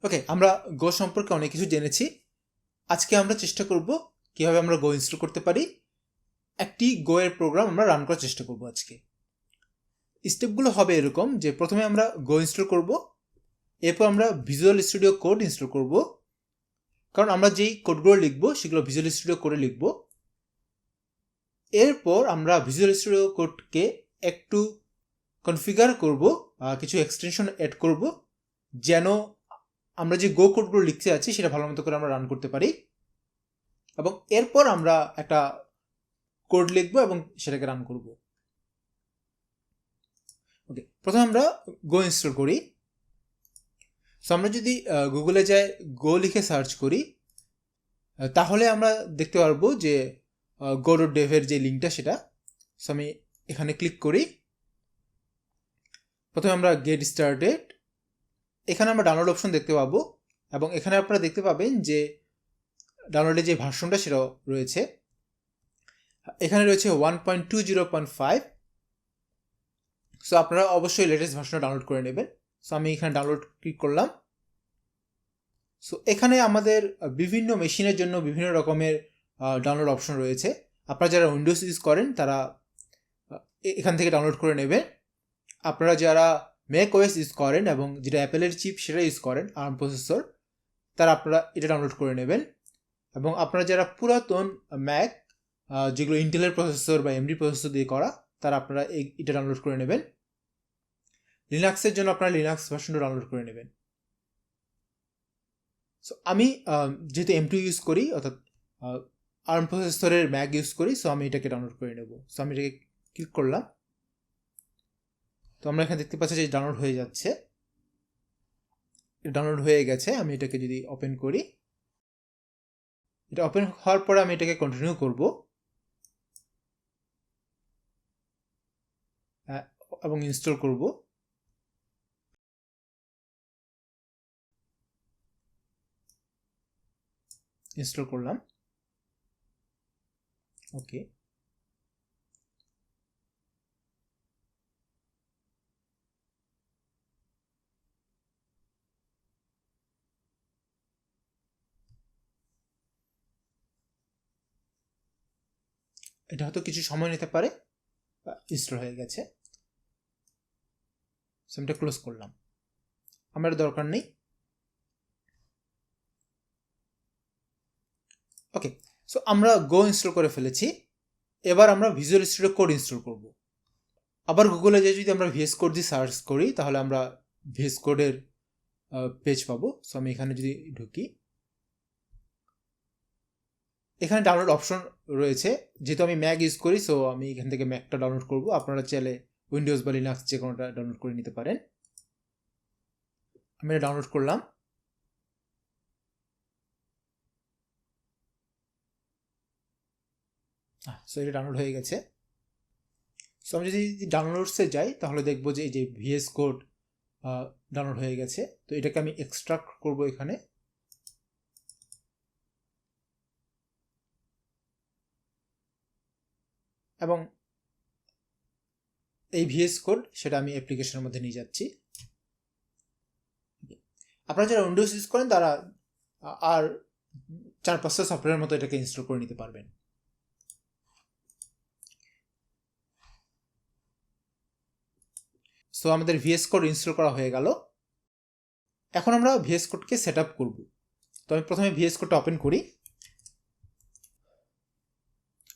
ওকে, আমরা গো সম্পর্কে অনেক কিছু জেনেছি। আজকে আমরা চেষ্টা করব কিভাবে আমরা গো ইনস্টল করতে পারি। একটি গো এর প্রোগ্রাম আমরা রান করার চেষ্টা করব আজকে। স্টেপগুলো হবে এরকম যে প্রথমে আমরা গো ইনস্টল করব, এরপর আমরা ভিজুয়াল স্টুডিও কোড ইনস্টল করব, কারণ আমরা যেই কোডগুলো লিখব সেগুলো ভিজুয়াল স্টুডিও কোডে লিখব। এরপর আমরা ভিজুয়াল স্টুডিও কোডকে একটু কনফিগার করব, কিছু এক্সটেনশন অ্যাড করব, যেন আমরা যে গো কোডগুলো লিখতে আছি সেটা ভালো মতো করে আমরা রান করতে পারি। এবং এরপর আমরা একটা কোড লিখবো এবং সেটাকে রান করব। ওকে, প্রথমে আমরা গো ইনস্টল করি। সো আমরা যদি গুগলে যাই গো লিখে সার্চ করি, তাহলে আমরা দেখতে পারবো যে go.dev এর যে লিঙ্কটা সেটা। সো আমি এখানে ক্লিক করি। প্রথমে আমরা গেট স্টার্টেড, এখানে আমরা ডাউনলোড অপশন দেখতে পাবো এবং এখানে আপনারা দেখতে পাবেন যে ডাউনলোডের যে ভার্সনটা সেটাও রয়েছে। এখানে রয়েছে 1.20.5। সো আপনারা অবশ্যই লেটেস্ট ভার্সনটা ডাউনলোড করে নেবেন। সো আমি এখানে ডাউনলোড ক্লিক করলাম। সো এখানে আমাদের বিভিন্ন মেশিনের জন্য বিভিন্ন রকমের ডাউনলোড অপশন রয়েছে। আপনারা যারা উইন্ডোজ ইউজ করেন তারা এখান থেকে ডাউনলোড করে নেবেন। আপনারা যারা ম্যাক ওএস ইউজ করেন এবং যেটা অ্যাপেলের চিপ সেটা ইউজ করেন, আর্ম প্রসেসর, তারা আপনারা এটা ডাউনলোড করে নেবেন। এবং আপনারা যারা পুরাতন ম্যাক, যেগুলো ইন্টেলের প্রসেসর বা এমডি প্রসেসর দিয়ে করা, তারা আপনারা এটা ডাউনলোড করে নেবেন। লিনাক্সের জন্য আপনারা লিনাক্স ভার্সনটা ডাউনলোড করে নেবেন। সো আমি যেহেতু M2 ইউজ করি, অর্থাৎ আর্ম প্রসেসরের ম্যাক ইউজ করি, সো আমি এটাকে ডাউনলোড করে নেব। সো আমি এটাকে ক্লিক করলাম। তো আমরা এখানে দেখতে পাচ্ছি যে ডাউনলোড হয়ে যাচ্ছে। ডাউনলোড হয়ে গেছে। আমি এটাকে যদি ওপেন করি, এটা ওপেন হওয়ার পরে আমি এটাকে কন্টিনিউ করব এবং ইনস্টল করব। ইনস্টল করলাম। ওকে, এটা হয়তো কিছু সময় নিতে পারে। ইনস্টল হয়ে গেছে। সো আমি এটা ক্লোজ করলাম, আমার দরকার নেই। ওকে, সো আমরা গো ইনস্টল করে ফেলেছি। এবার আমরা ভিজুয়াল স্টুডিও কোড ইনস্টল করব। আবার গুগলে যে যদি আমরা ভিএস কোড দিয়ে সার্চ করি, তাহলে আমরা ভিএস কোডের পেজ পাবো। সো আমি এখানে যদি ঢুকি, এখানে ডাউনলোড অপশন রয়েছে। যেহেতু আমি ম্যাক ইউজ করি, সো আমি এখান থেকে ম্যাকটা ডাউনলোড করব। আপনারা চাইলে উইন্ডোজ বা লিনাক্স যে কোনোটা ডাউনলোড করে নিতে পারেন। আমি এটা ডাউনলোড করলাম। সো এটা ডাউনলোড হয়ে গেছে। সো আমি যদি ডাউনলোডসে যাই, তাহলে দেখবো যে এই যে ভিএস কোড ডাউনলোড হয়ে গেছে। তো এটাকে আমি এক্সট্রাক্ট করব এখানে। এবং এই ভিএস কোড সেটা আমি অ্যাপ্লিকেশনের মধ্যে নিয়ে যাচ্ছি। আপনারা যারা উইন্ডোজ ইউজ করেন তারা আর 4-5টা সফটওয়্যারের মতো এটাকে ইনস্টল করে নিতে পারবেন। সো আমাদের ভিএস কোড ইনস্টল করা হয়ে গেল। এখন আমরা ভিএস কোডকে সেট আপ করব। তো আমি প্রথমে ভিএস কোডটা ওপেন করি।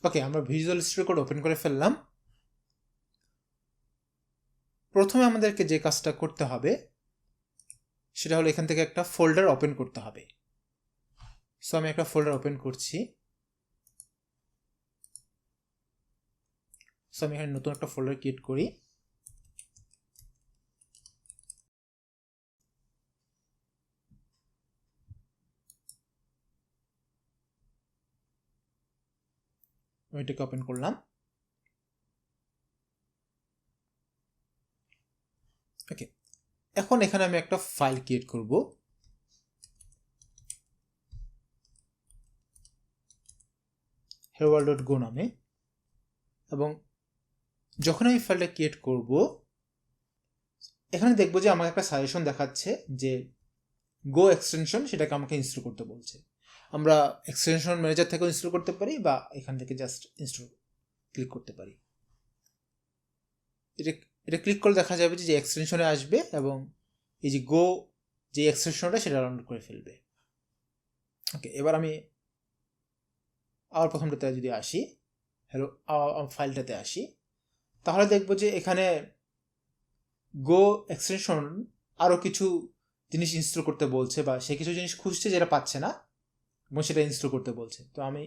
ওকে, আমরা ভিজুয়াল স্টুডিও কোড ওপেন করে ফেললাম। প্রথমে আমাদেরকে যে কাজটা করতে হবে সেটা হলো এখান থেকে একটা ফোল্ডার ওপেন করতে হবে। সো আমি একটা ফোল্ডার ওপেন করছি। সো আমি এখানে নতুন একটা ফোল্ডার ক্রিয়েট করি। এটাকে ওপেন করলাম। ওকে, এখন এখানে আমি একটা ফাইল ক্রিয়েট করব। helloworld.go নামে। এবং যখন আমি ফাইলটা ক্রিয়েট করব, এখানে দেখবো যে আমাকে একটা সাজেশন দেখাচ্ছে যে গো এক্সটেনশন সেটাকে আমাকে ইনস্টল করতে বলছে। আমরা এক্সটেনশন ম্যানেজার থেকেও ইনস্টল করতে পারি বা এখান থেকে জাস্ট ইনস্টল ক্লিক করতে পারি। এটা ক্লিক করলে দেখা যাবে যে এক্সটেনশনে আসবে এবং এই যে গো যে এক্সটেনশনটা সেটা ডাউনলোড করে ফেলবে। ওকে, এবার আমি আবার প্রথমটাতে যদি আসি, হ্যালো ফাইলটাতে আসি, তাহলে দেখবো যে এখানে গো এক্সটেনশন আরও কিছু জিনিস ইনস্টল করতে বলছে বা সে কিছু জিনিস খুঁজছে যেটা পাচ্ছে না এবং সেটা ইনস্টল করতে বলছে। তো আমি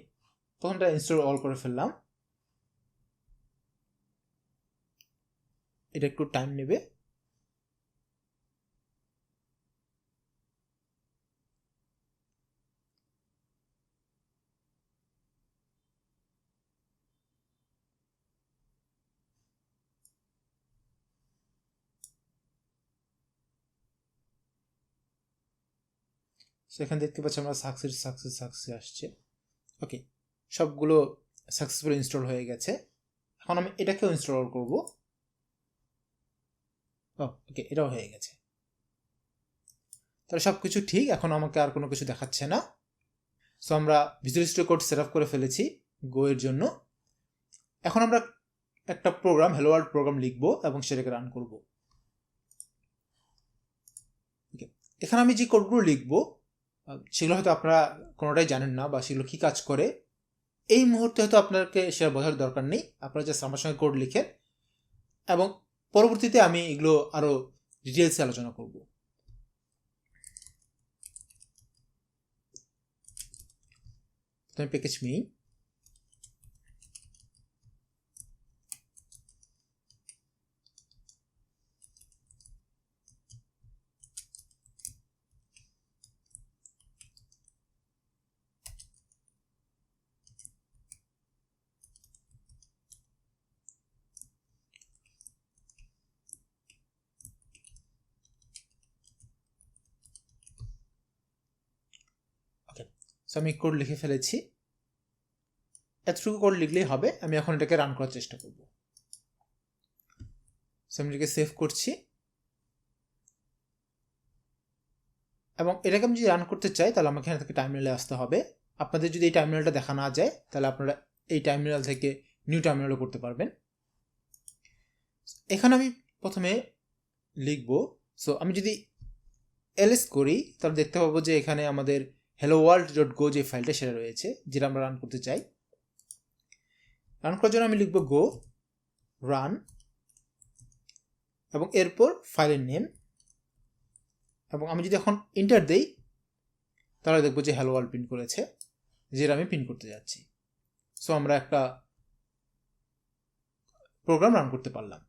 প্রথমটা ইনস্টল অল করে ফেললাম। এটা একটু টাইম নেবে। সেখানে দেখতে পাচ্ছি আমরা সাকসেস আসছে। ওকে, সবগুলো সাকসেসফুল ইনস্টল হয়ে গেছে। এখন আমি এটাকেও ইনস্টল করব। ওকে, এটাও হয়ে গেছে। তাহলে সব কিছু ঠিক, এখন আমাকে আর কোনো কিছু দেখাচ্ছে না। সো আমরা visual studio code set up করে ফেলেছি গো এর জন্য। এখন আমরা একটা প্রোগ্রাম, হ্যালো ওয়ার্ল্ড প্রোগ্রাম লিখবো এবং সেটাকে রান করব। ওকে, এখানে আমি যে কোডগুলো লিখবো সেগুলো হয়তো আপনারা কোনোটাই জানেন না বা সেগুলো কী কাজ করে এই মুহূর্তে হয়তো আপনাকে সেটা বোঝার দরকার নেই। আপনারা জাস্ট আমার সঙ্গে কোড লিখেন এবং পরবর্তীতে আমি এগুলো আরও ডিটেলসে আলোচনা করব। প্রথমে প্যাকেজ মেইন, সো আমি কোড লিখে ফেলেছি। এতটুকু কোড লিখলেই হবে। আমি এখন এটাকে রান করার চেষ্টা করব। সো আমি এটাকে সেভ করছি এবং এটাকে আমি যদি রান করতে চাই তাহলে আমাকে এখান থেকে টার্মিনালে আসতে হবে। আপনাদের যদি এই টার্মিনালটা দেখা না যায় তাহলে আপনারা এই টার্মিনাল থেকে নিউ টার্মিনালও করতে পারবেন। এখানে আমি প্রথমে লিখব, সো আমি যদি এলএস করি তাহলে দেখতে পাবো যে এখানে আমাদের hello world.go যে ফাইলটা সেটা রয়েছে যেটা আমরা রান করতে চাই। রান করার জন্য আমি লিখব গো রান এবং এরপর ফাইলের নেম, এবং আমি যদি এখন এন্টার দেই তাহলে দেখবো যে হ্যালো ওয়ার্ল্ড প্রিন্ট করেছে, যেটা আমি প্রিন্ট করতে যাচ্ছি। সো আমরা একটা প্রোগ্রাম রান করতে পারলাম।